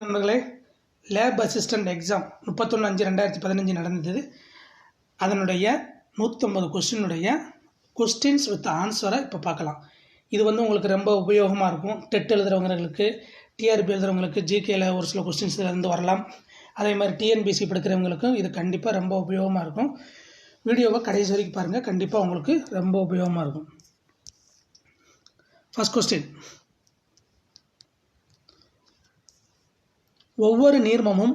நண்பர்களே, lab assistant exam 31/5/2015 நடந்தது. அதனுடைய 150 கொஸ்டினுடைய கொஸ்டின்ஸ் வித் ஆன்சரை இப்போ பார்க்கலாம். இது உங்களுக்கு ரொம்ப உபயோகமாக இருக்கும். டெட் எழுதுகிறவங்களுக்கு, டிஆர்பி எழுதுகிறவங்களுக்கு, ஜிகேல ஒரு சில கொஸ்டின்ஸ் இருந்து வரலாம். அதே மாதிரி டிஎன்பிசி படிக்கிறவங்களுக்கும் இது கண்டிப்பாக ரொம்ப உபயோகமாக இருக்கும். வீடியோவை கடைசி வரைக்கும் பாருங்கள், கண்டிப்பாக உங்களுக்கு ரொம்ப உபயோகமாக இருக்கும். ஃபர்ஸ்ட் கொஸ்டின், ஒவ்வொரு நீர்மமும்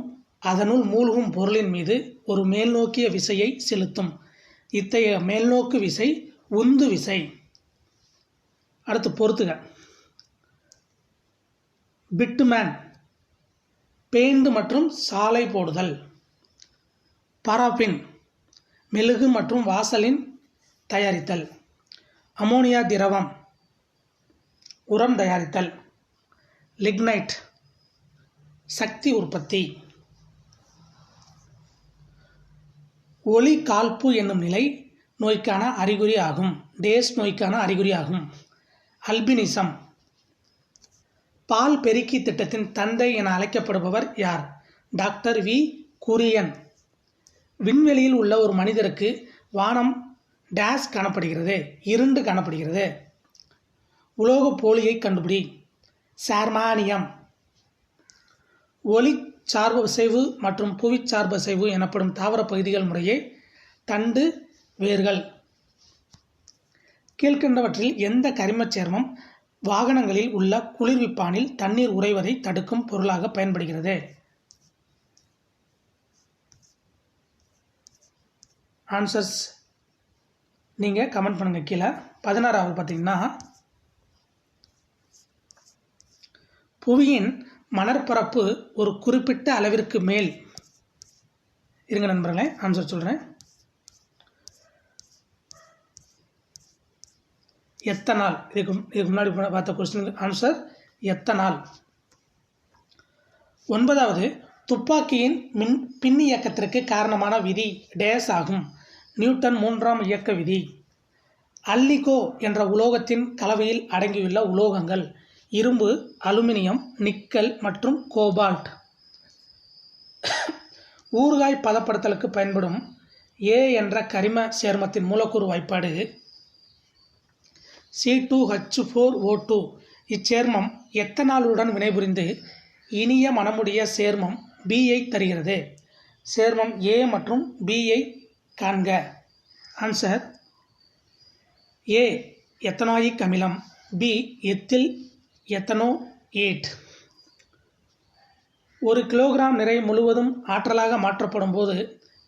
அதனுள் மூழ்கும் பொருளின் மீது ஒரு மேல்நோக்கிய விசையை செலுத்தும். இத்தகைய மேல்நோக்கு விசை உந்து விசை. அடுத்து பொறுத்துக. பிட்டுமேன் பெயிண்ட் மற்றும் சாலை போடுதல். பாராபின் மெழுகு மற்றும் வாசலின் தயாரித்தல். அமோனியா திரவம் உரம் தயாரித்தல். லிக்னைட் சக்தி உற்பத்தி. ஒளி காழ்ப்பு என்னும் நிலை நோய்க்கான அறிகுறி ஆகும். டேஸ் நோய்க்கான அறிகுறி ஆகும். அல்பினிசம். பால் பெருக்கி திட்டத்தின் தந்தை என அழைக்கப்படுபவர் யார்? டாக்டர் வி குரியன். விண்வெளியில் உள்ள ஒரு மனிதருக்கு வானம் டேஸ் காணப்படுகிறது, இருண்டு காணப்படுகிறது. உலோக போலியை கண்டுபிடி. சார்மானியம். ஒளி சார்பசைவு மற்றும் புவி சார்பசைவு எனப்படும் தாவர பகுதிகள் முறையே தண்டு, வேர்கள். கீழ்கண்டவற்றில் எந்த கரிமச் சேர்மம் வாகனங்களில் உள்ள குளிர்விப்பானில் தண்ணீர் உறைவதை தடுக்கும் பொருளாக பயன்படுகிறது? ஆன்சர்ஸ் நீங்கள் கமெண்ட் பண்ணுங்க கீழே. 16வது பார்த்தீங்கன்னா, புவியின் மணற்பரப்பு ஒரு குறிப்பிட்ட அளவிற்கு மேல். இருங்க நண்பர்களே, ஆன்சர் சொல்கிறேன். எத்தனால். இதுக்கு முன்னாடி பார்த்த கொஸ்டினுக்கு ஆன்சர் எத்தனால். 9வது, துப்பாக்கியின் பின் இயக்கத்திற்கு காரணமான விதி டேஸ் ஆகும். நியூட்டன் 3ஆம் இயக்க விதி. அல்லிகோ என்ற உலோகத்தின் கலவையில் அடங்கியுள்ள உலோகங்கள் இரும்பு, அலுமினியம், நிக்கல் மற்றும் கோபால்ட். ஊறுகாய் பதப்படுத்தலுக்கு பயன்படும் ஏ என்ற கரிம சேர்மத்தின் மூலக்கூறு வாய்ப்பாடு C2H4O2. இச்சேர்மம் எத்தனாலுடன் வினைபுரிந்து இனிய மணமுடைய சேர்மம் பியை தருகிறது. சேர்மம் ஏ மற்றும் பியை காண்க. ஆன்சர் ஏ எத்தனாயிக் அமிலம், பி எத்தில் எத்தனோயேட். 1 கிலோகிராம் நிறை முழுவதும் ஆற்றலாக மாற்றப்படும் போது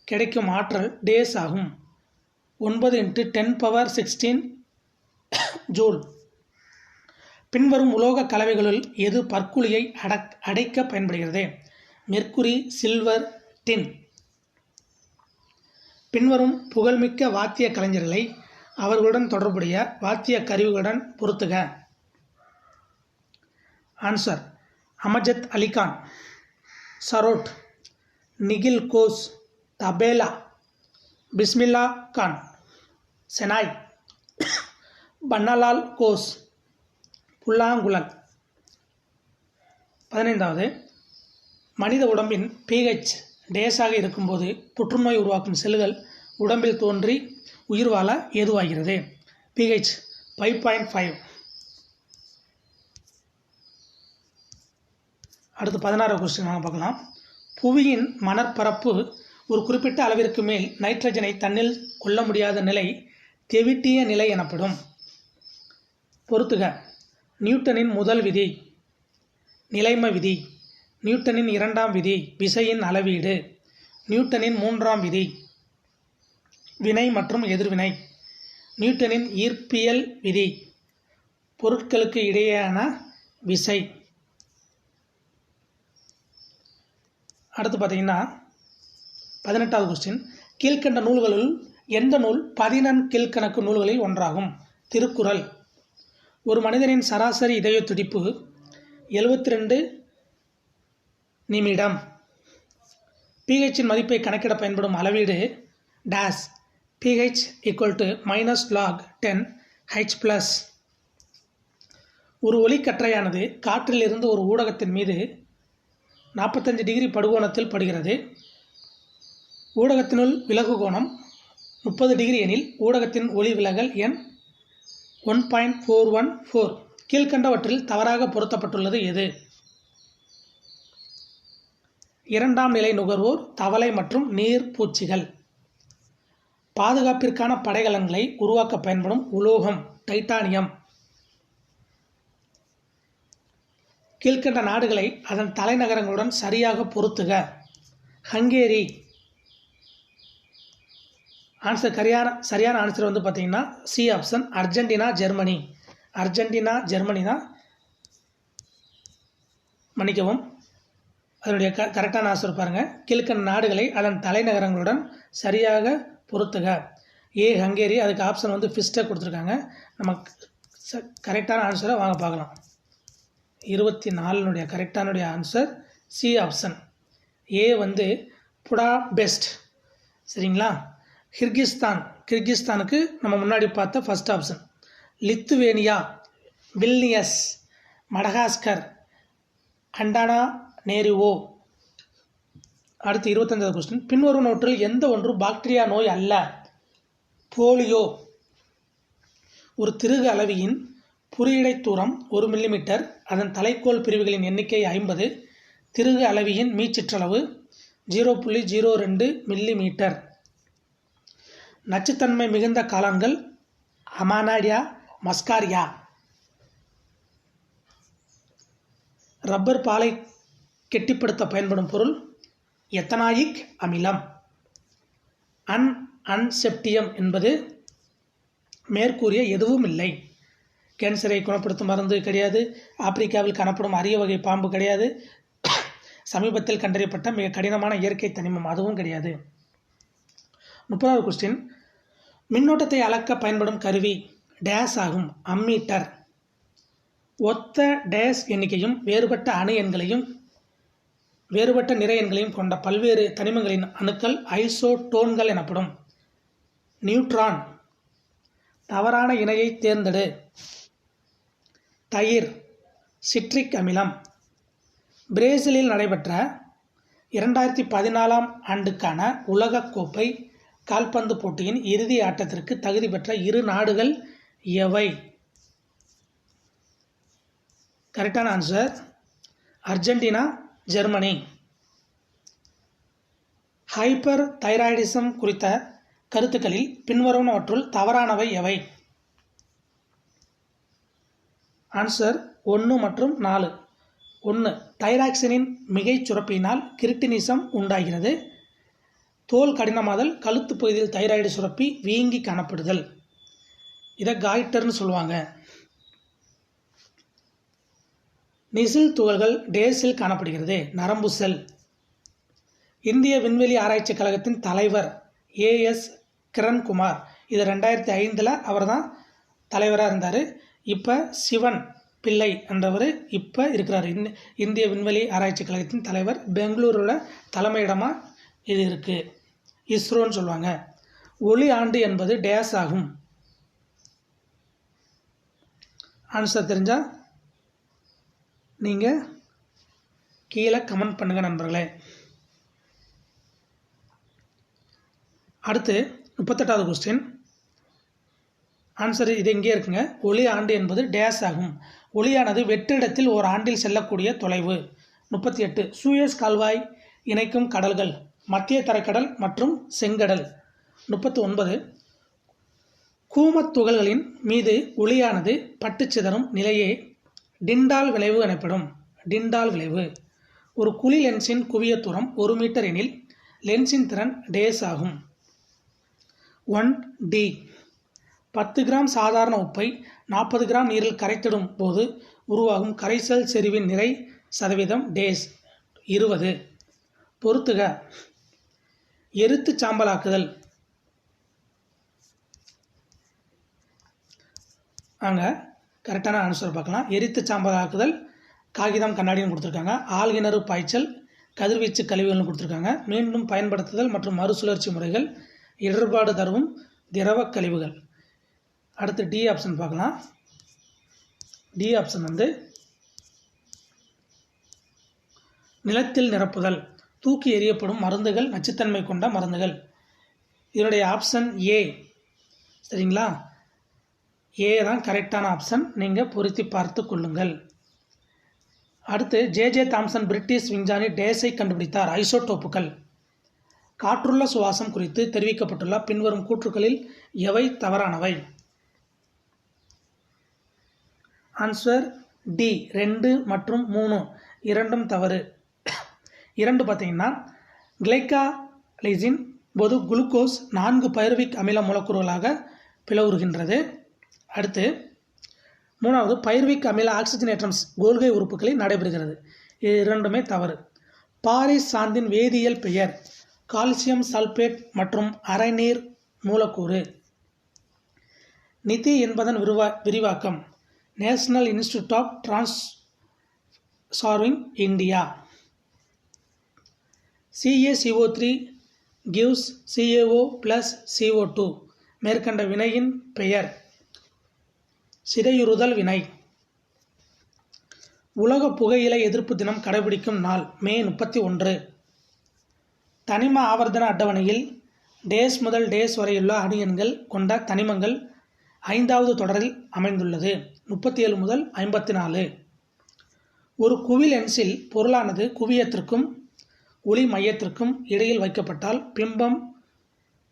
கிடைக்கும் ஆற்றல் டேஸ் ஆகும். 9 × 10⁻16 ஜூல். பின்வரும் உலோக கலவைகளுள் எது பற்குழியை அடைக்க பயன்படுகிறது? மெர்க்குரி, சில்வர், டின். பின்வரும் புகழ்மிக்க வாத்திய கலைஞர்களை அவர்களுடன் தொடர்புடைய வாத்திய கருவிகளுடன் பொருத்துக. ஆன்சர் அமஜத் அலிகான், சரோட், நிகில் கோஸ், தபேலா, பிஸ்மில்லா கான், செனாய், பன்னலால் கோஸ், புல்லாங்குழல். 15வது, மனித உடம்பின் pH டேஸாக இருக்கும்போது புற்றுநோய் உருவாக்கும் செல்கள் உடம்பில் தோன்றி உயிர் வாழ ஏதுவாகிறது. pH 5.5. அடுத்து 16வது கொஸ்டின் நாங்கள் பார்க்கலாம். புவியின் மணற்பரப்பு ஒரு குறிப்பிட்ட அளவிற்கு மேல் நைட்ரஜனை தன்னில் கொள்ள முடியாத நிலை தெவிட்டிய நிலை எனப்படும். பொறுத்துக. நியூட்டனின் முதல் விதி நிலைம விதி. நியூட்டனின் 2ஆம் விதி விசையின் அளவீடு. நியூட்டனின் 3ஆம் விதி வினை மற்றும் எதிர்வினை. நியூட்டனின் ஈர்ப்பியல் விதி பொருட்களுக்கு இடையேயான விசை. அடுத்து பார்த்தீங்கன்னா 18வது கொஸ்டின், கீழ்கண்ட நூல்களுள் எந்த நூல் 14 கீழ்கணக்கு நூல்களில் ஒன்றாகும்? திருக்குறள். ஒரு மனிதனின் சராசரி இதய துடிப்பு 72 நிமிடம். pHன் மதிப்பை கணக்கிட பயன்படும் அளவீடு டேஸ். pH -log 10 H+. ஒரு ஒளிக்கற்றையானது காற்றிலிருந்து ஒரு ஊடகத்தின் மீது 45 டிகிரி படுகோணத்தில் படுகிறது. ஊடகத்தினுள் விலகு கோணம் 30 டிகிரி எனில் ஊடகத்தின் ஒளி விலகல் எண் 1.414. கீழ்க்கண்டவற்றில் தவறாக பொருத்தப்பட்டுள்ளது எது? இரண்டாம் நிலை நுகர்வோர், தவளை மற்றும் நீர் பூச்சிகள். பாதுகாப்பிற்கான படைகலன்களை உருவாக்க பயன்படும் உலோகம் டைட்டானியம். கீழ்க்கண்ட நாடுகளை அதன் தலைநகரங்களுடன் சரியாக பொருத்துக. ஹங்கேரி. சரியான ஆன்சர் வந்து பார்த்தீங்கன்னா C option Argentina Germany. Argentina Germany தான், மன்னிக்கவும், அதனுடைய கரெக்டான ஆன்சர் பாருங்கள். கீழ்க்கண்ட நாடுகளை அதன் தலைநகரங்களுடன் சரியாக பொருத்துக. ஏ ஹங்கேரி. அதுக்கு ஆப்ஷன் வந்து ஃபிஸ்ட்டை கொடுத்துருக்காங்க. நம்ம கரெக்டான ஆன்சரை வாங்க பார்க்கலாம். 24 கரெக்டான ஆன்சர் சி ஆப்ஷன். ஏ வந்து புடாபெஸ்ட். சரிங்களா? கிர்கிஸ்தானுக்கு நம்ம முன்னாடி பார்த்த first option. Lithuania, Vilnius, Madagascar, Antananarivo. அடுத்து 25வது கொஸ்டின். பின்வருவனவற்றில் எந்த ஒன்று பாக்டீரியா நோய் அல்ல? போலியோ. ஒரு திருகு அளவியின் புரியடை தூரம் 1 மில்லிமீட்டர். அதன் தலைக்கோள் பிரிவுகளின் எண்ணிக்கை 50. திருகு அளவியின் மீச்சிற்றளவு 0.02 மில்லிமீட்டர். நச்சுத்தன்மை மிகுந்த காளான்கள் அமானாடியா மஸ்காரியா. ரப்பர் பாலை கெட்டிப்படுத்த பயன்படும் பொருள் எத்தனாயிக் அமிலம். அன்செப்டியம் என்பது மேற்கூறிய எதுவும் இல்லை. கேன்சரை குணப்படுத்தும் மருந்து கிடையாது. ஆப்பிரிக்காவில் காணப்படும் அரிய வகை பாம்பு கிடையாது. சமீபத்தில் கண்டறியப்பட்ட மிக கடினமான இயற்கை தனிமம் அதுவும் கிடையாது. 30வது கொஸ்டின். மின்னோட்டத்தை அளக்க பயன்படும் கருவி டேஸ் ஆகும். அம்மீட்டர். ஒத்த டேஸ் எண்ணிக்கையும் வேறுபட்ட அணு எண்களையும் வேறுபட்ட நிறை எண்களையும் கொண்ட பல்வேறு தனிமங்களின் அணுக்கள் ஐசோடோன்கள் எனப்படும். நியூட்ரான். தவறான இணையை தேர்ந்தெடு. தயிர், சிட்ரிக் அமிலம். பிரேசிலில் நடைபெற்ற 2014 ஆண்டுக்கான உலகக்கோப்பை கால்பந்து போட்டியின் இறுதி ஆட்டத்திற்கு தகுதி பெற்ற 2 நாடுகள் எவை? கரெக்டான answer Argentina Germany. Hyper thyroidism குறித்த கருத்துக்களில் பின்வருவனவற்றுள் தவறானவை எவை? ஆன்சர் 1 மற்றும் 4. 1. தைராக்சினின் மிகை சுரப்பியினால் கிரிட்டினிசம் உண்டாகிறது. தோல் கடினமாதல், கழுத்து பகுதியில் தைராய்டு சுரப்பி வீங்கி காணப்படுதல். இதை காய்டர்னு சொல்லுவாங்க. நிசில் துகள்கள் டேஸில் காணப்படுகிறது. நரம்பு செல். இந்திய விண்வெளி ஆராய்ச்சி கழகத்தின் தலைவர் ஏஎஸ் கிரண்குமார். இது 2005 அவர் தான் தலைவராக இருந்தார். இப்போ சிவன் பிள்ளை என்றவர் இப்போ இருக்கிறார். இந்திய விண்வெளி ஆராய்ச்சி கழகத்தின் தலைவர். பெங்களூரோட தலைமையிடமாக இது இருக்குது. இஸ்ரோன்னு சொல்லுவாங்க. ஒளி ஆண்டு என்பது டேஸ் ஆகும். ஆன்சர் தெரிஞ்சால் நீங்கள் கீழே கமெண்ட் பண்ணுங்கள் நண்பர்களே. அடுத்து 38வது கொஸ்டின். ஆன்சர் இது இங்கே இருக்குங்க. ஒளி ஆண்டு என்பது டேஸ் ஆகும். ஒளியானது வெற்றிடத்தில் ஒரு ஆண்டில் செல்லக்கூடிய தொலைவு. 38. சூயஸ் கால்வாய் இணைக்கும் கடல்கள் மத்திய தரைக்கடல் மற்றும் செங்கடல். 39. கூமத் துகள்களின் மீது ஒளியானது பட்டுச்சிதறும் நிலையே டிண்டால் விளைவு எனப்படும். டிண்டால் விளைவு. ஒரு குழி லென்ஸின் குவிய தூரம் 1 மீட்டர் எனில் லென்ஸின் திறன் டேஸ் ஆகும். 1D. 10 கிராம் சாதாரண உப்பை 40 கிராம் நீரில் கரைத்திடும் போது உருவாகும் கரைசல் செறிவின் நிறை சதவீதம் டேஸ் 20. பொறுத்துக. எரித்து சாம்பலாக்குதல். அங்கே கரெக்டான ஆன்சர் பார்க்கலாம். எரித்து சாம்பலாக்குதல், காகிதம், கண்ணாடின்னு கொடுத்துருக்காங்க. ஆழ்கிணறு பாய்ச்சல், கதிர்வீச்சு கழிவுகள்னு கொடுத்துருக்காங்க. மீண்டும் பயன்படுத்துதல் மற்றும் மறுசுழற்சி முறைகள், இடர்பாடு தரும் திரவ கழிவுகள். அடுத்து டி ஆப்ஷன் பார்க்கலாம். டி ஆப்ஷன் வந்து நிலத்தில் நிரப்புதல், தூக்கி எறியப்படும் மருந்துகள், நச்சுத்தன்மை கொண்ட மருந்துகள். இதனுடைய ஆப்ஷன் ஏ. சரிங்களா, ஏ தான் கரெக்டான ஆப்ஷன். நீங்கள் பொருத்தி பார்த்து கொள்ளுங்கள். அடுத்து ஜே தாம்சன் பிரிட்டிஷ் விஞ்ஞானி டேஸை கண்டுபிடித்தார். ஐசோடோப்புகள். காற்றுள்ள சுவாசம் குறித்து தெரிவிக்கப்பட்டுள்ள பின்வரும் கூற்றுக்களில் எவை தவறானவை? ஆன்சர் டி 2 மற்றும் 3 இரண்டும் தவறு. 2 பார்த்தீங்கன்னா கிளைகாலிசின் போது குளுக்கோஸ் 4 பைருவிக் அமில மூலக்கூறுகளாக பிளவுறுகின்றது. அடுத்து 3வது பைருவிக் அமில ஆக்சிஜனேற்றம்ஸ் கோல்கை உறுப்புகளில் நடைபெறுகிறது. இது இரண்டுமே தவறு. பாரிஸ் சாந்தின் வேதியியல் பெயர் கால்சியம் சல்பேட் மற்றும் அரைநீர் மூலக்கூறு. நிதி என்பதன் விரிவாக்கம் National Institute of Transforming India. CaCO3 gives CaO plus CO2. மேற்கண்ட வினையின் பெயர் சிதையுறுதல் வினை. உலக புகையிலை எதிர்ப்பு தினம் கடைபிடிக்கும் நாள் மே 31. தனிம ஆவர்த்தன அட்டவணையில் டேஸ் முதல் டேஸ் வரையுள்ள அணியன்கள் கொண்ட தனிமங்கள் 5வது தொடரில் அமைந்துள்ளது. 37 முதல் 54. ஒரு குவி லென்ஸில் பொருளானது குவியத்திற்கும் ஒளி மையத்திற்கும் இடையில் வைக்கப்பட்டால் பிம்பம்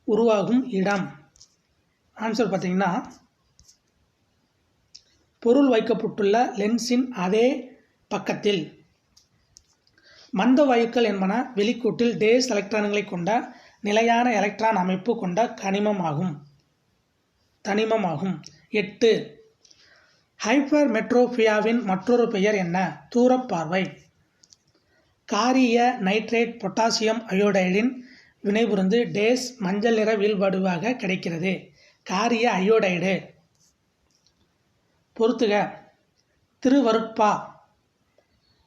உருவாகும் இடம். ஆன்சர் பார்த்தீங்கன்னா பொருள் வைக்கப்பட்டுள்ள லென்ஸின் அதே பக்கத்தில். மந்த வாயுக்கள் என்பன வெளிக்கூட்டில் டேஸ் எலக்ட்ரான்களை கொண்ட நிலையான எலக்ட்ரான் அமைப்பு கொண்ட தனிமமாகும். 8. ஹைப்பர்மெட்ரோபியாவின் மற்றொரு பெயர் என்ன? தூரப்பார்வை. காரிய நைட்ரேட் பொட்டாசியம் அயோடைடின் வினைபுரிந்து டேஸ் மஞ்சள் நிற வீழ்வடிவாக கிடைக்கிறது. காரிய அயோடைடு. பொறுத்துக. திருவருட்பா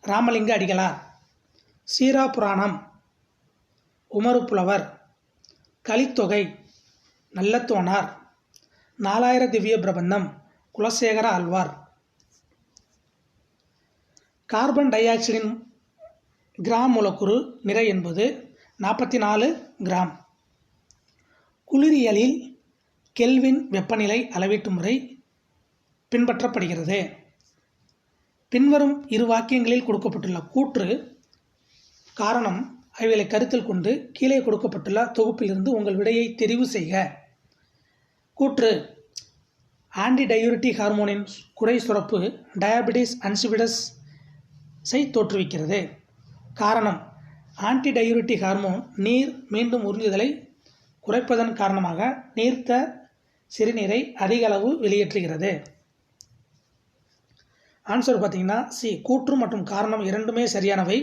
ராமலிங்க அடிகளார், சீரா புராணம் உமறு புலவர், கலித்தொகை நல்லத்தோனார், 4000 திவ்ய பிரபந்தம் குலசேகர ஆழ்வார். கார்பன் டை ஆக்சைடின் கிராம் மூலக்கூறு நிறை என்பது 44 கிராம். குளிரியலில் கெல்வின் வெப்பநிலை அளவீட்டு முறை பின்பற்றப்படுகிறது. பின்வரும் 2 வாக்கியங்களில் கொடுக்கப்பட்டுள்ள கூற்று காரணம் ஆகியவை கருத்தில் கொண்டு கீழே கொடுக்கப்பட்டுள்ள தொகுப்பிலிருந்து உங்கள் விடையை தெரிவு செய்க. கூற்று ஆன்டி டயூரிட்டிக் ஹார்மோனின் குறை சுரப்பு டயாபெட்டிஸ் இன்சிபிடஸை தோற்றுவிக்கிறது. காரணம் ஆன்டி டயூரிட்டிக் ஹார்மோன் நீர் மீண்டும் உறிஞ்சுதலை குறைப்பதன் காரணமாக நீர்த்த சிறுநீரை அதிக அளவு வெளியேற்றுகிறது. ஆன்சர் பார்த்தீங்கன்னா சி. கூற்று மற்றும் காரணம் இரண்டுமே சரியானவை.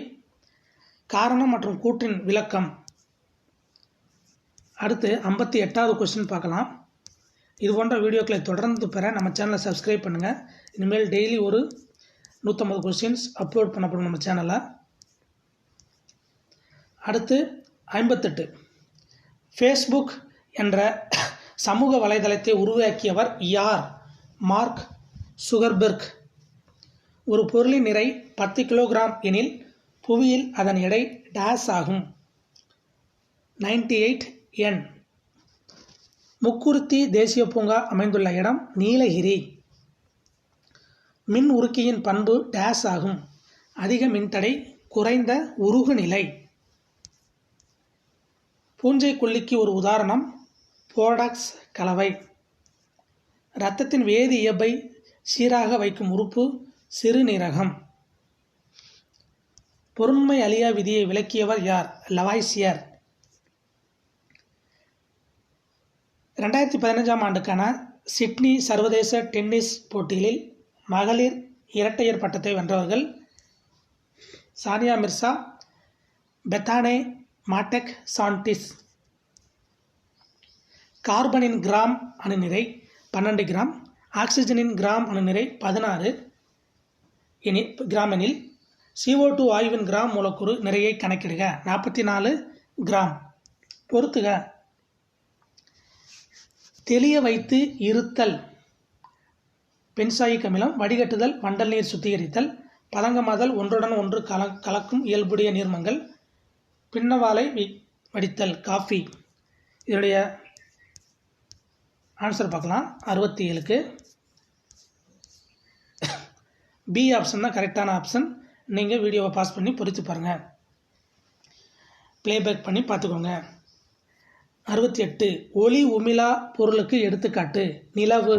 காரணம் மற்றும் கூற்றின் விளக்கம். அடுத்து 58வது கொஸ்டின் பார்க்கலாம். இது போன்ற வீடியோக்களை தொடர்ந்து பெற நம்ம சேனலை சப்ஸ்கிரைப் பண்ணுங்கள். இனிமேல் டெய்லி ஒரு 150 கொஸ்டின்ஸ் அப்லோட் பண்ணப்படும் நம்ம சேனலில். அடுத்து 58. ஃபேஸ்புக் என்ற சமூக வலைதளத்தை உருவாக்கியவர் யார்? மார்க் சுகர்பெர்க். ஒரு பொருளின் நிறை 10 கிலோகிராம் எனில் புவியில் அதன் எடை டேஸ் ஆகும். 98 எண். முக்குருத்தி தேசிய பூங்கா அமைந்துள்ள இடம் நீலகிரி. மின் உருக்கியின் பண்பு டேஸ் ஆகும். அதிக மின்தடை, குறைந்த உருகுநிலை. பூஞ்சைக்கொல்லிக்கு ஒரு உதாரணம் போடாக்ஸ் கலவை. இரத்தத்தின் வேதி இயல்பை சீராக வைக்கும் உறுப்பு சிறுநீரகம். பொருண்மை அழியா விதியை விளக்கியவர் யார்? லவாய்சியர். 2015ஆம் ஆண்டுக்கான சிட்னி சர்வதேச டென்னிஸ் போட்டிகளில் மகளிர் இரட்டையர் பட்டத்தை வென்றவர்கள் சானியா மிர்சா, பெத்தானே மாட்டெக் சான்டிஸ். கார்பனின் கிராம் அணுநிறை 12 கிராம், ஆக்சிஜனின் கிராம் அணுநிறை 16 கிராம் எனில் CO2 வாயுவின் கிராம் மூலக்கூறு நிறையை கணக்கிடுக. 44 கிராம். பொறுத்துக. தெளிய வைத்து இருத்தல் பென்சாயிக் அமிலம், வடிகட்டுதல், வண்டல் நீர் சுத்திகரித்தல், பதங்கமாதல், ஒன்றுடன் ஒன்று கலக்கும் இயல்புடைய நீர்மங்கள். பின்னவாலை வடித்தல், காஃபி. இதனுடைய ஆன்சர் பார்க்கலாம். 67க்கு பி ஆப்ஷன் தான் கரெக்டான ஆப்ஷன். நீங்கள் வீடியோவை பாஸ் பண்ணி பொறித்து பாருங்கள், ப்ளேபேக் பண்ணி பார்த்துக்கோங்க. 68 ஒளி உமிழா பொருளுக்கு எடுத்துக்காட்டு. நிலவு.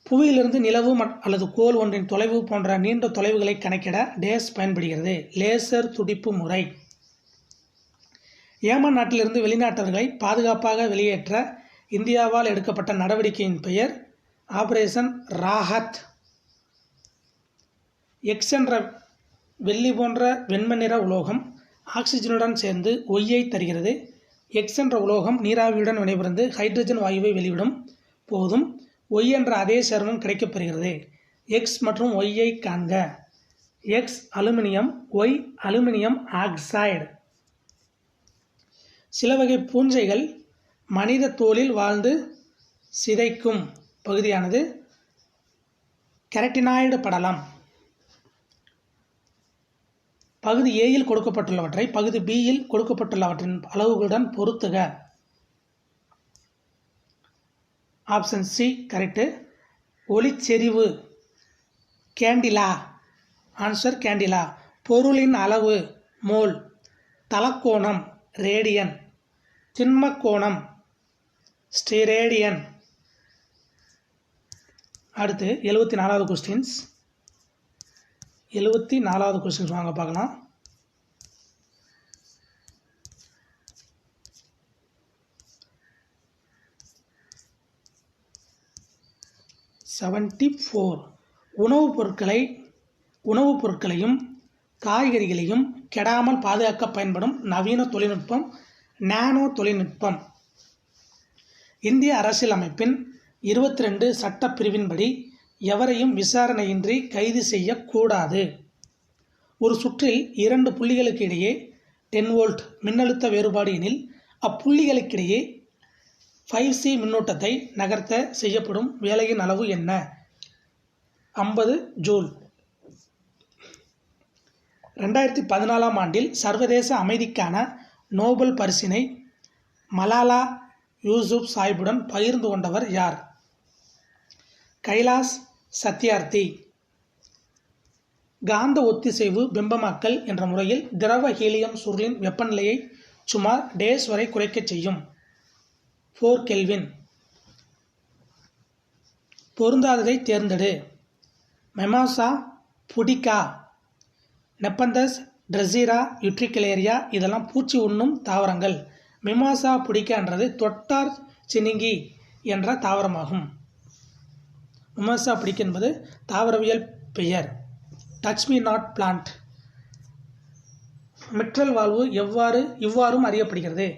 புவியிலிருந்து நிலவு அல்லது கோள் ஒன்றின் தொலைவு போன்ற நீண்ட தொலைவுகளை கணக்கிட டேஸ் பயன்படுகிறது. லேசர் துடிப்பு முறை. ஏமன் நாட்டிலிருந்து வெளிநாட்டவர்களை பாதுகாப்பாக வெளியேற்ற இந்தியாவால் எடுக்கப்பட்ட நடவடிக்கையின் பெயர் ஆபரேஷன் ராஹத். எக்ஸ் என்ற வெள்ளி போன்ற வெண்மை நிற உலோகம் ஆக்சிஜனுடன் சேர்ந்து ஒய்யை தருகிறது. எக்ஸ் என்ற உலோகம் நீராவியுடன் வினைபுரிந்து ஹைட்ரஜன் வாயுவை வெளிவிடும் போதும் ஒய் என்ற அதே சேர்மம் கிடைக்கப்பெறுகிறது. எக்ஸ் மற்றும் ஒய்யை காண்க. X aluminium, Y aluminium oxide. சில வகை பூஞ்சைகள் மனித தோலில் வாழ்ந்து சிதைக்கும் பகுதியானது கெரட்டினாய்டு படலம். பகுதி ஏயில் கொடுக்கப்பட்டுள்ளவற்றை பகுதி பியில் கொடுக்கப்பட்டுள்ளவற்றின் அளவுகளுடன் பொருத்துக. Option C correct. ஒளிச்செறிவு கேண்டிலா. Answer candela. பொருளின் அளவு மோல். தலக்கோணம் ரேடியன். திண்மக்கோணம் ஸ்டெரேடியன். அடுத்து 74வது கொஸ்டின்ஸ். 74வது கொஸ்டின்ஸ் வாங்க பார்க்கலாம். உணவுப் பொருட்களையும் காய்கறிகளையும் கெடாமல் பாதுகாக்க பயன்படும் நவீன தொழில்நுட்பம் நானோ தொழில்நுட்பம். இந்திய அரசியலமைப்பின் 22 சட்டப்பிரிவின்படி எவரையும் விசாரணையின்றி கைது செய்யக்கூடாது. ஒரு சுற்றில் 2 புள்ளிகளுக்கு இடையே 10 வோல்ட் மின்னழுத்த வேறுபாடு எனில் அப்புள்ளிகளுக்கிடையே 5C மின்னோட்டத்தை நகர்த்த செய்யப்படும் வேலையின் அளவு என்ன? 50 ஜூல். 2014ஆம் ஆண்டில் சர்வதேச அமைதிக்கான நோபல் பரிசினை மலாலா யூசுப் சாஹிபுடன் பகிர்ந்து கொண்டவர் யார்? கைலாஷ் சத்யார்த்தி. காந்த ஒத்திசைவு பிம்பமாக்கல் என்ற முறையில் திரவ ஹீலியம் சுருளின் வெப்பநிலையை சுமார் டேஸ் வரை குறைக்கச் செய்யும். 4 கெல்வின். பொருந்தாததை தேர்ந்தெடு. மெமாசா புடிகா, நெப்பந்தஸ், ட்ரெசிரா, யுட்ரிகுலேரியா இதெல்லாம் பூச்சி உண்ணும் தாவரங்கள். மிமாசா புடிகான்றது தொட்டார் சினிங்கி என்ற தாவரமாகும். மிமாசா புடிகா என்பது தாவரவியல் பெயர். Touch me not plant. மிட்ரல் வாழ்வு இவ்வாறும் அறியப்படுகிறது.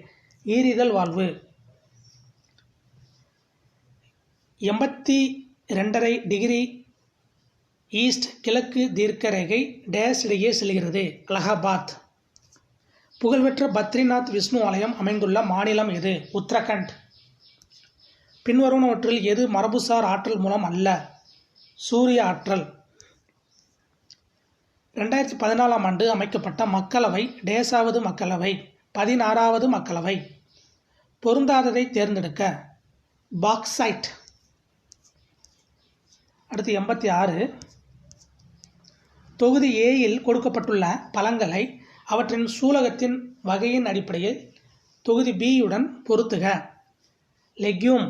ஈரிதழ் வாழ்வு. 82.5 டிகிரி ஈஸ்ட் கிழக்கு தீர்க்க ரேகை டேஸ் இடையே செல்கிறது. அலகாபாத். புகழ்பெற்ற பத்ரிநாத் விஷ்ணு ஆலயம் அமைந்துள்ள மாநிலம் எது? உத்தரகண்ட். பின்வருவனவற்றில் எது மரபுசார் ஆற்றல் மூலம் அல்ல? சூரிய ஆற்றல். 2014ஆம் ஆண்டு அமைக்கப்பட்ட மக்களவை டேஸாவது மக்களவை? 16வது மக்களவை. பொருந்தாததை தேர்ந்தெடுக்க. பாக்சைட். அடுத்து 86. தொகுதி ஏயில் கொடுக்கப்பட்டுள்ள பழங்களை அவற்றின் சூலகத்தின் வகையின் அடிப்படையில் தொகுதி பியுடன் பொருத்துக. லெக்யூம்.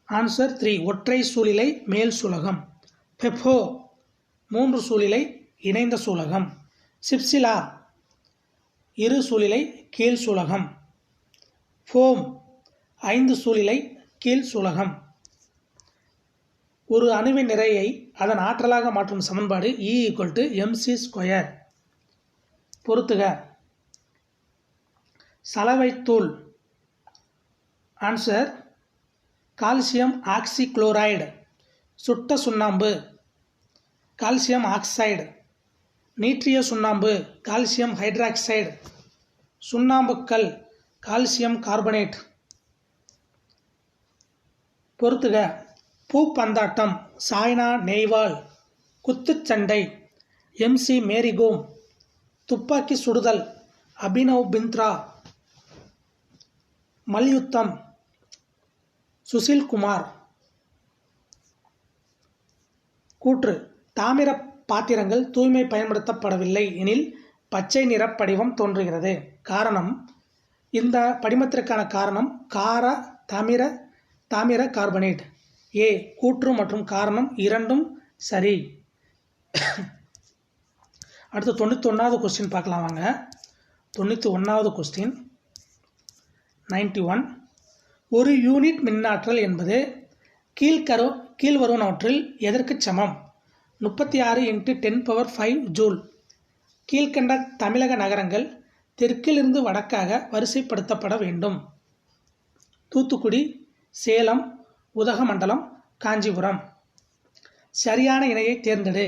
ஆன்சர் 3 ஒற்றை சூலிலை மேல் சூலகம். பெப்போ 3 சூலிலை இணைந்த சூலகம். சிப்சிலா 2 சூலிலை கீழ் சூலகம். ஃபோம் 5 சூலிலை கீழ் சூலகம். ஒரு அணுவின் நிறையை அதன் ஆற்றலாக மாற்றும் சமன்பாடு E = mc². பொருத்துக. சலவைத்தூள். Answer calcium oxychloride. சுட்ட சுண்ணாம்பு கால்சியம் ஆக்சைடு. நீற்றிய சுண்ணாம்பு கால்சியம் ஹைட்ராக்சைடு. சுண்ணாம்புக்கல் கால்சியம் கார்பனேட். பொறுத்துக. பூப்பந்தாட்டம், சாய்னா நேவால், குத்துச்சண்டை, MC மேரிகோம், துப்பாக்கி சுடுதல், அபினவ் பிந்த்ரா, மல்யுத்தம், சுசில் குமார். கூற்று: தாமிர பாத்திரங்கள் தூய்மை பயன்படுத்தப்படவில்லை எனில் பச்சை நிற படிவம் தோன்றுகிறது. காரணம்: இந்த படிமத்திற்கான காரணம் தாமிர கார்பனேட். ஏ. கூற்று மற்றும் காரணம் இரண்டும் சரி. அடுத்து 91வது கொஸ்டின் பார்க்கலாம் வாங்க. 91வது கொஸ்டின் 91. ஒரு யூனிட் மின்னாற்றல் என்பது கீழ்வருவனவற்றில் எதற்கு சமம்? 36 × 10⁵ ஜூல். கீழ்கண்ட தமிழக நகரங்கள் தெற்கிலிருந்து வடக்காக வரிசைப்படுத்தப்பட வேண்டும். தூத்துக்குடி, சேலம், உதகமண்டலம், காஞ்சிபுரம். சரியான இணையை தேர்ந்தெடு.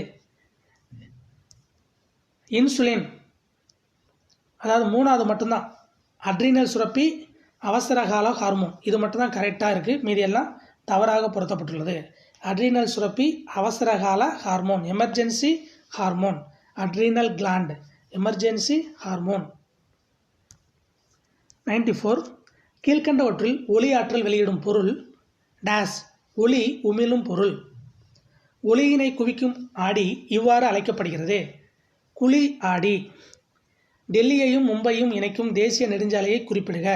இன்சுலின், அதாவது 3வது மட்டும்தான். அட்ரினல் சுரப்பி, அவசரகால ஹார்மோன், இது மட்டும்தான் கரெக்டாக இருக்குது. மீதி எல்லாம் தவறாக பொருத்தப்பட்டுள்ளது. அட்ரினல் சுரப்பி அவசரகால hormone, emergency hormone. Adrenal gland, emergency hormone. 94. கீழ்கண்டவற்றில் ஒளி ஆற்றல் வெளியிடும் பொருள் டேஸ். ஒளி உமிழும் பொருள். ஒளியினை குவிக்கும் ஆடி இவ்வாறு அழைக்கப்படுகிறது. குழி ஆடி. டெல்லியையும் மும்பையும் இணைக்கும் தேசிய நெடுஞ்சாலையை குறிப்பிடுக.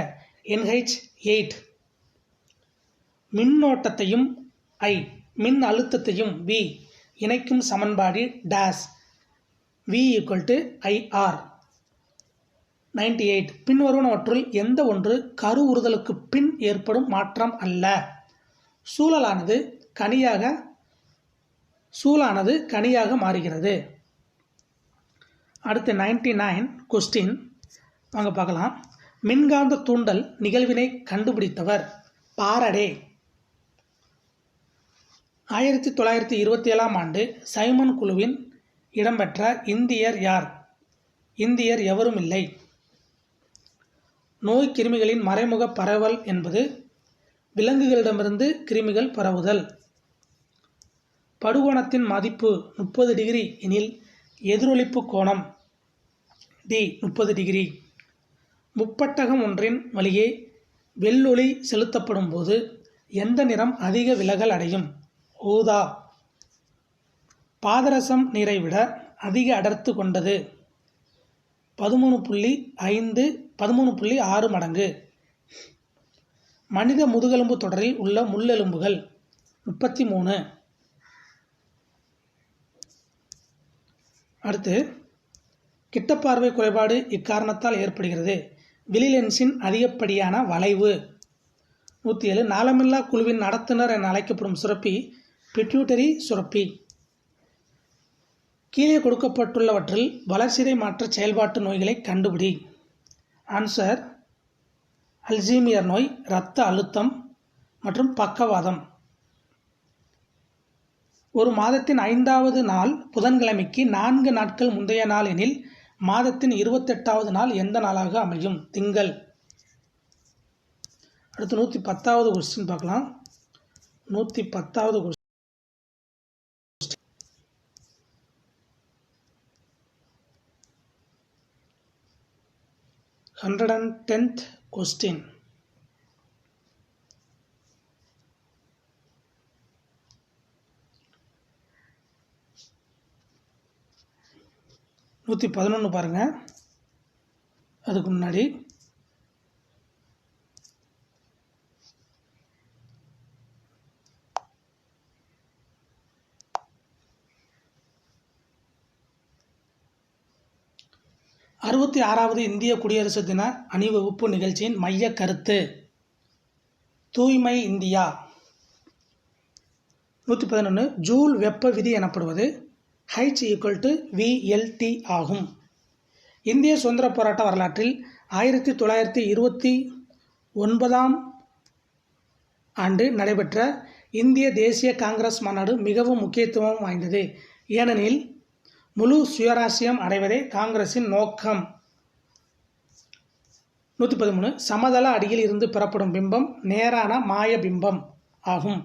NH8. மின்னோட்டத்தையும் I, மின் அழுத்தத்தையும் V இணைக்கும் சமன்பாடு டேஸ். V = IR. 98. பின்வருவனவற்றுள் எந்த ஒன்று கருவுறுதலுக்கு பின் ஏற்படும் மாற்றம் அல்ல? சூழலானது கனியாக மாறுகிறது. அடுத்து 99 கொஸ்டின் வாங்க பார்க்கலாம். மின்காந்த தூண்டல் நிகழ்வினை கண்டுபிடித்தவர் பாரடே. 1927ஆம் ஆண்டு சைமன் குழுவின் இடம்பெற்ற இந்தியர் யார்? இந்தியர் எவரும் இல்லை. நோய் கிருமிகளின் மறைமுக பரவல் என்பது விலங்குகளிடமிருந்து கிருமிகள் பரவுதல். படுகோணத்தின் மதிப்பு 30 டிகிரி எனில் எதிரொளிப்பு கோணம் D 30 டிகிரி. முப்பட்டகம் ஒன்றின் வழியே வெள்ளொளி செலுத்தப்படும் போது எந்த நிறம் அதிக விலகல் அடையும்? ஊதா. பாதரசம் நீரை விட அதிக அடர்த்தி கொண்டது 13.6 மடங்கு. மனித முதுகெலும்பு தொடரில் உள்ள முள்ளெலும்புகள் 33. அடுத்து கிட்டப்பார்வை குறைபாடு இக்காரணத்தால் ஏற்படுகிறது. விழிலென்ஸின் அதிகப்படியான வளைவு. 107. நாளமில்லா குழுவின் நடத்துனர் என அழைக்கப்படும் சுரப்பி பிட்யூட்டரி சுரப்பி. கீழே கொடுக்கப்பட்டுள்ளவற்றில் வளர்சிதை மாற்ற செயல்பாட்டு நோய்களை கண்டுபிடி. ஆன்சர்: அல்சீமியர் நோய், இரத்த அழுத்தம் மற்றும் பக்கவாதம். ஒரு மாதத்தின் 5வது நாள் புதன்கிழமைக்கு 4 நாட்கள் முந்தைய நாள் எனில் மாதத்தின் 28வது நாள் எந்த நாளாக அமையும்? திங்கள். அடுத்து 110வது கொஸ்டின் பார்க்கலாம். 110வது கொஸ்டின் 110th கொஸ்டின். நூற்றி 11 பாருங்க. அதுக்கு முன்னாடி 66வது இந்திய குடியரசு தின அணிவகுப்பு நிகழ்ச்சியின் மைய கருத்து தூய்மை இந்தியா. 111. ஜூல் வெப்ப விதி எனப்படுவது H = VLT ஆகும். இந்திய சுதந்திர போராட்ட வரலாற்றில் 1929ஆம் ஆண்டு நடைபெற்ற இந்திய தேசிய காங்கிரஸ் மாநாடு மிகவும் முக்கியத்துவம் வாய்ந்தது. ஏனெனில் முழு சுயராசியம் அடைவதே காங்கிரசின் நோக்கம். 113. சமதள அடியில் இருந்து பெறப்படும் பிம்பம் நேரான மாய பிம்பம். ஆகும்.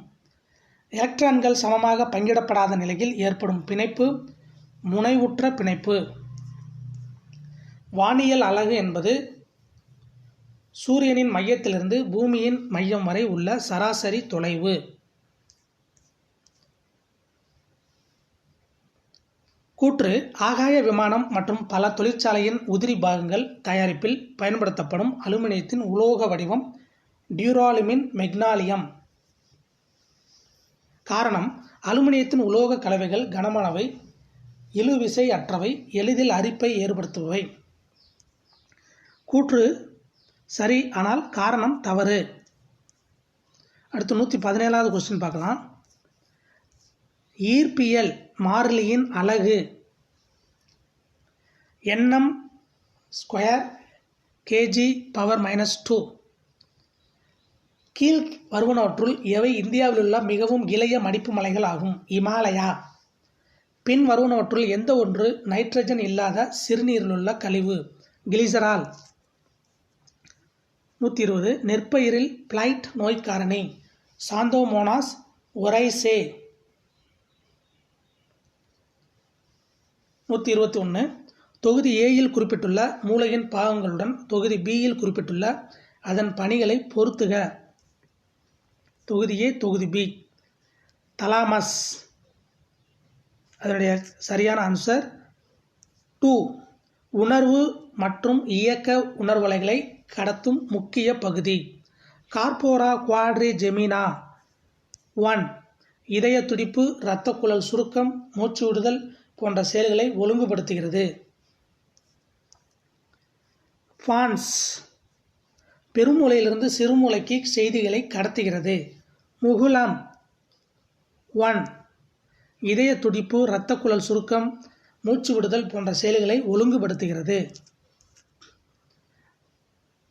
எலக்ட்ரான்கள் சமமாக பங்கிடப்படாத நிலையில் ஏற்படும் பிணைப்பு முனைவுற்ற பிணைப்பு. வானியல் அலகு என்பது சூரியனின் மையத்திலிருந்து பூமியின் மையம் வரை உள்ள சராசரி தொலைவு. கூற்று ஆகாய விமானம் மற்றும் பல தொழிற்சாலையின் உதிரி பாகங்கள் தயாரிப்பில் பயன்படுத்தப்படும் அலுமினியத்தின் உலோக வடிவம் டியூராலுமின் மெக்னாலியம். காரணம் அலுமினியத்தின் உலோக கலவைகள் கனமானவை, இழுவிசை அற்றவை, எளிதில் அரிப்பை ஏற்படுத்துபவை. கூற்று சரி, ஆனால் காரணம் தவறு. அடுத்து 117வது கொஸ்டின் பார்க்கலாம். ஈர்ப்பியல் மாறிலியின் அலகு nm² kg⁻². கீழ் வருவனவற்றுள் எவை இந்தியாவிலுள்ள மிகவும் இளைய மடிப்பு மலைகள் ஆகும்? இமாலயா. பின் வருவனவற்றுள் எந்த ஒன்று நைட்ரஜன் இல்லாத சிறுநீரிலுள்ள கழிவு? கிளிசரால். 120 நெற்பயிரில் பிளைட் நோய் காரணி சாந்தோமோனாஸ் ஒரைசே. 121 தொகுதி ஏயில் குறிப்பிட்டுள்ள மூளையின் பாகங்களுடன் தொகுதி பியில் குறிப்பிட்டுள்ள அதன் பணிகளை பொருத்துக. தொகுதி ஏ, தொகுதி பி. தலாமஸ். அதனுடைய சரியான ஆன்சர் 2. உணர்வு மற்றும் இயக்க உணர்வலைகளை கடத்தும் முக்கிய பகுதி. கார்போரா குவாட்ரிஜெமினா 1 இதய துடிப்பு, இரத்த குழல் சுருக்கம், மூச்சு விடுதல் போன்ற செயல்களை ஒழுங்குபடுத்துகிறது. பான்ஸ் பெருமூளையிலிருந்து சிறுமூளைக்கு செய்திகளை கடத்துகிறது. முகுலம் 1 இதய துடிப்பு, இரத்த குழல் சுருக்கம், மூச்சு விடுதல் போன்ற செயல்களை ஒழுங்குபடுத்துகிறது.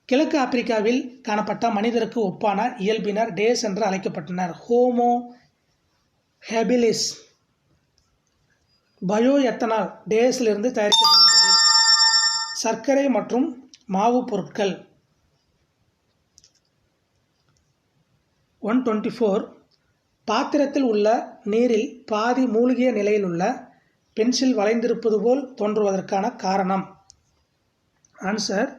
கிழக்கு ஆப்பிரிக்காவில் காணப்பட்ட மனிதருக்கு ஒப்பான இயல்பினர் டேஸ் என்று அழைக்கப்பட்டனர். Homo habilis. பயோ எத்தனால் டேஸிலிருந்து தயாரிக்கப்படுகிறது. சர்க்கரை மற்றும் மாவு பொருட்கள். 124 பாத்திரத்தில் உள்ள நீரில் பாதி மூழ்கிய நிலையில் உள்ள பென்சில் வளைந்திருப்பது போல் தோன்றுவதற்கான காரணம். ஆன்சர்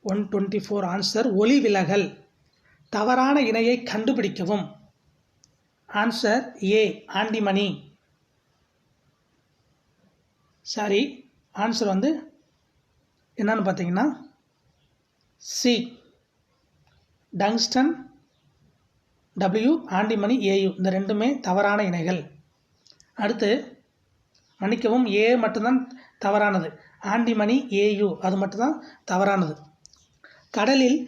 124 ஆன்சர் ஒளி விலகல். தவறான இணையை கண்டுபிடிக்கவும். Answer A antimony. சரி, ஆன்சர் என்னன்னு பார்த்தீங்கன்னா C tungsten, W antimony, AU இந்த ரெண்டுமே தவறான இணைகள். அடுத்து மன்னிக்கவும், ஏ மட்டும்தான் தவறானது. ஆண்டிமணி, ஏயு அது மட்டும்தான் தவறானது. கடலில்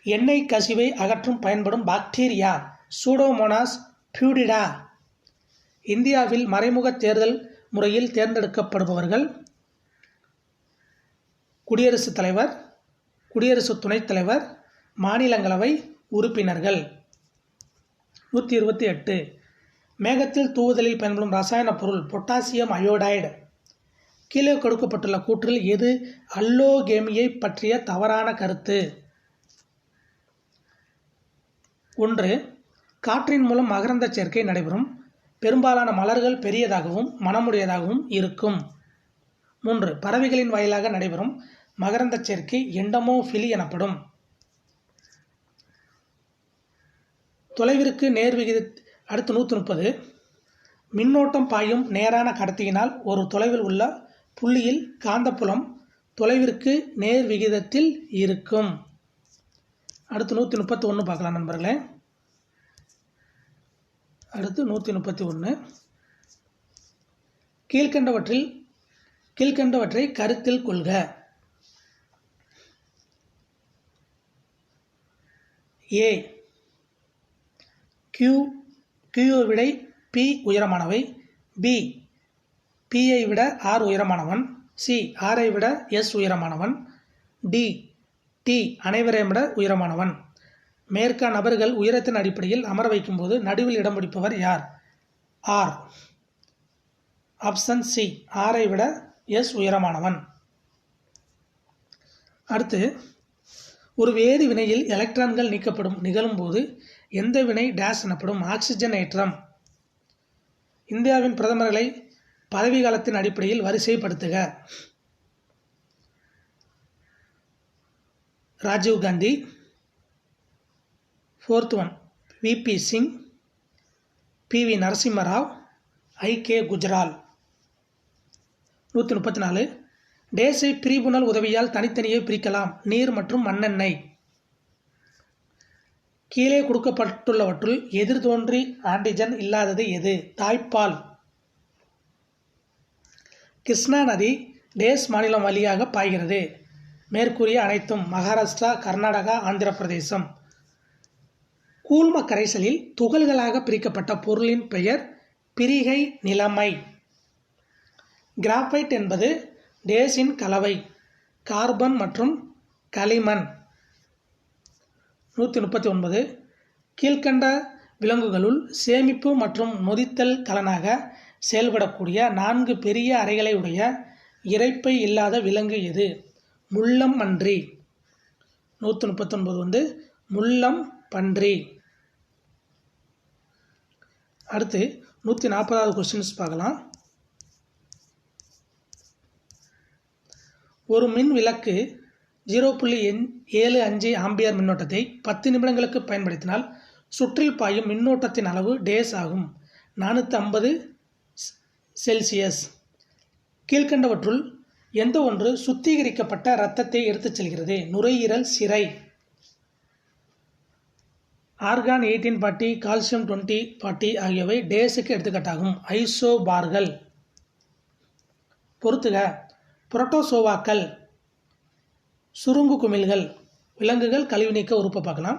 எண்ணெய் கசிவை அகற்றும் பயன்படும் பாக்டீரியா சூடோமோனாஸ் பியூரிடா. இந்தியாவில் மறைமுக தேர்தல் முறையில் தேர்ந்தெடுக்கப்படுபவர்கள் குடியரசுத் தலைவர், குடியரசு துணைத் தலைவர், மாநிலங்களவை உறுப்பினர்கள். 128 மேகத்தில் தூவுதலில் பயன்படும் ரசாயன பொருள் பொட்டாசியம் அயோடைடு. கீழே கொடுக்கப்பட்டுள்ள கூற்றில் எது அல்லோகேமியை பற்றிய தவறான கருத்து? 1 காற்றின் மூலம் மகரந்த சேர்க்கை நடைபெறும். பெரும்பாலான மலர்கள் பெரியதாகவும் மணமுடையதாகவும் இருக்கும். 3 பறவைகளின் வாயிலாக நடைபெறும் மகரந்த சேர்க்கை எண்டமோஃபிலி எனப்படும். தொலைவிற்கு நேர்விகித. அடுத்து 130 மின்னோட்டம் பாயும் நேரான கடத்தியினால் ஒரு தொலைவில் உள்ள புள்ளியில் காந்தப்புலம் தொலைவிற்கு நேர் விகிதத்தில் இருக்கும். அடுத்து 131 பார்க்கலாம் நண்பர்களே. அடுத்து 131 கீழ்கண்டவற்றை கருத்தில் கொள்க. ஏ கியூவை விட பி உயரமானவை. பி பியை விட ஆர் உயரமானவன். சி ஆரை விட எஸ் உயரமானவன். டி டி அனைவரையும் விட உயரமானவன். மேற்கா நபர்கள் உயரத்தின் அடிப்படையில் அமர வைக்கும்போது நடுவில் இடம் பிடிப்பவர் யார்? ஆர். ஆப்ஷன் சி ஆரை விட எஸ் உயரமானவன். அடுத்து, ஒரு வேதி வினையில் எலக்ட்ரான்கள் நிகழும்போது எந்த வினை டேஸ் எனப்படும்? ஆக்சிஜனேற்றம். இந்தியாவின் பிரதமர்களை பதவி காலத்தின் அடிப்படையில் வரிசைப்படுத்துக. Rajiv Gandhi. 4th one VP Singh, PV Narasimha Rao, IK Gujral. 134. டேஸை பிரிபுணல் உதவியால் தனித்தனியே பிரிக்கலாம். நீர் மற்றும் மண்ணெண்ணெய். கீழே கொடுக்கப்பட்டுள்ளவற்றுள் எதிர்தோன்றி ஆன்டிஜன் இல்லாதது எது? தாய்ப்பால். கிருஷ்ணா நதி டேஸ் மாநிலம் வழியாக பாய்கிறது? மேற்கூறிய அனைத்தும் மகாராஷ்டிரா, கர்நாடகா, ஆந்திர பிரதேசம். கூழ்ம கரைசலில் துகள்களாக பிரிக்கப்பட்ட பொருளின் பெயர் பிரிகை நிலைமை. கிராஃபைட் என்பது டேஸின் கலவை, கார்பன் மற்றும் களிமண். 139. கீழ்கண்ட விலங்குகளுள் சேமிப்பு மற்றும் நொதித்தல் கலனாக செயல்படக்கூடிய 4 பெரிய அறைகளை உடைய இரைப்பை இல்லாத விலங்கு எது? முள்ளம் பன்றி. 139 முள்ளம் பன்றி. அடுத்து 140வது கொஸ்டின்ஸ் பார்க்கலாம். ஒரு மின் விளக்கு 0.75 ஆம்பியர் மின்னோட்டத்தை 10 நிமிடங்களுக்கு பயன்படுத்தினால் சுற்றில் பாயும் மின்னோட்டத்தின் அளவு டேஸ் ஆகும்? 450 செல்சியஸ். கீழ்கண்டவற்றுள் எந்த ஒன்று சுத்திகரிக்கப்பட்ட இரத்தத்தை எடுத்துச் செல்கிறது? நுரையீரல், சிரை. ஆர்கான் 1840, கால்சியம் 2040 ஆகியவை டேஸுக்கு எடுத்துக்காட்டாகும்? ஐசோபார்கள். பொறுத்துக. புரோட்டோசோவாக்கள், சுருங்கு குமிழ்கள். விலங்குகள் கழிவு நீக்க உறுப்பை பார்க்கலாம்.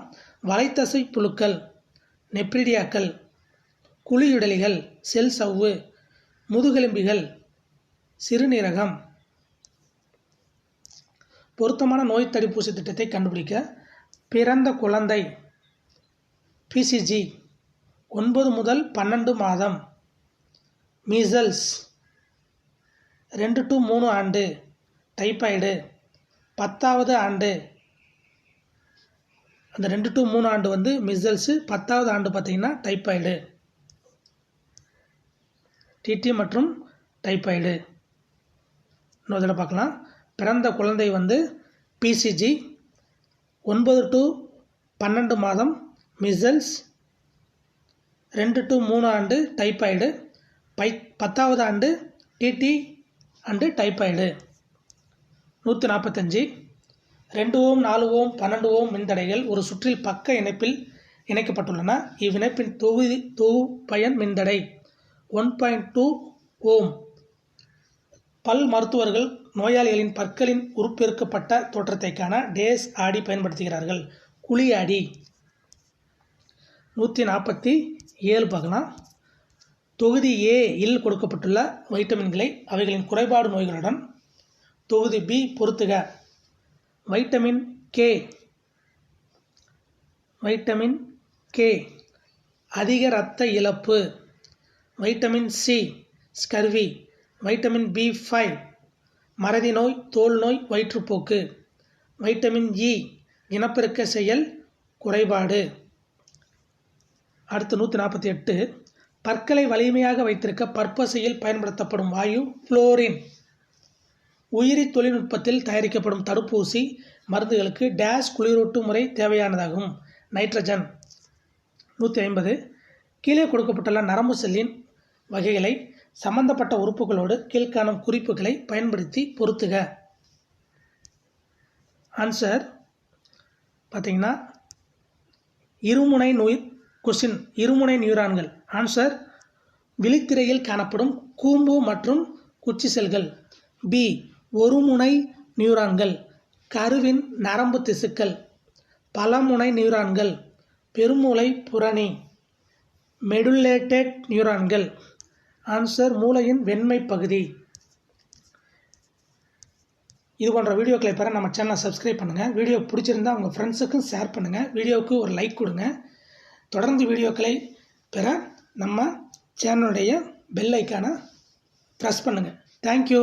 வலைத்தசை புழுக்கள், நெப்ரிடியாக்கள். குழியுடலிகள், செல் சவ்வு. முதுகெலும்பிகள், சிறுநீரகம். பொருத்தமான நோய் தடுப்பூசி திட்டத்தை கண்டுபிடிக்க. பிறந்த குழந்தை, PCG. 9 முதல் 12 மாதம், மீசல்ஸ். 2 to 3 ஆண்டு, டைபாய்டு. 10வது ஆண்டு, அந்த 2 to 3 ஆண்டு மீசல்ஸு, 10வது ஆண்டு பார்த்தீங்கன்னா டைபாய்டு, TT மற்றும் டைபாய்டு. இன்னொரு தடவை பார்க்கலாம். பிறந்த குழந்தை PCG, 9 to 12 மாதம் மீசல்ஸ், 2 to 3 ஆண்டு டைபாய்டு, 10வது ஆண்டு TT அண்டு டைபாய்டு. 145. 2 ஓம், 4 ஓம், 12 ஓம் மின்தடைகள் ஒரு சுற்றில் பக்க இணைப்பில் இணைக்கப்பட்டுள்ளன. இவ்விணைப்பின் தொகுபயன் மின்தடை 1.2 ஓம். பல் மருத்துவர்கள் நோயாளிகளின் பற்களின் உருப்பெருக்கப்பட்ட தோற்றத்தை காண டேஸ் ஆடி பயன்படுத்துகிறார்கள்? குழி ஆடி. 147 பார்க்கலாம். தொகுதி A இல் கொடுக்கப்பட்டுள்ள வைட்டமின்களை அவைகளின் குறைபாடு நோய்களுடன். தொகுதி B பொறுத்துக. வைட்டமின் K அதிக இரத்த இழப்பு. Vitamin C scurvy. Vitamin B5 மறதி நோய், தோல் நோய், வயிற்றுப்போக்கு. வைட்டமின் E இனப்பெருக்க செயல் குறைபாடு. அடுத்து 148. பற்களை வலிமையாக வைத்திருக்க பற்பசையில் பயன்படுத்தப்படும் வாயு புளோரின். உயிரி தொழில்நுட்பத்தில் தயாரிக்கப்படும் தடுப்பூசி மருந்துகளுக்கு டேஸ் குளிரூட்டும் முறை தேவையானதாகும்? நைட்ரஜன். 150. கீழே கொடுக்கப்பட்டுள்ள நரம்பு செல்லின் வகைகளை சம்பந்தப்பட்ட உறுப்புகளோடு கீழ்காணும் குறிப்புகளை பயன்படுத்தி பொருத்துக. ஆன்சர் பார்த்தீங்கன்னா இருமுனை நியூரான்கள். ஆன்சர் விழித்திரையில் காணப்படும் கூம்பு மற்றும் குச்சி செல்கள். பி ஒருமுனை நியூரான்கள், கருவின் நரம்பு திசுக்கள். பலமுனை நியூரான்கள், பெருமூளை புரணி. மெடுலேட்டட் நியூரான்கள். ஆன்சர் மூளையின் வெண்மை பகுதி. இது போன்ற வீடியோக்களை பெற நம்ம சேனலை சப்ஸ்கிரைப் பண்ணுங்கள். வீடியோ பிடிச்சிருந்தால் உங்கள் ஃப்ரெண்ட்ஸுக்கும் ஷேர் பண்ணுங்கள். வீடியோவுக்கு ஒரு லைக் கொடுங்க. தொடர்ந்து வீடியோக்களை பெற நம்ம சேனலுடைய பெல் ஐக்கானை ப்ரெஸ் பண்ணுங்கள். தேங்க்யூ.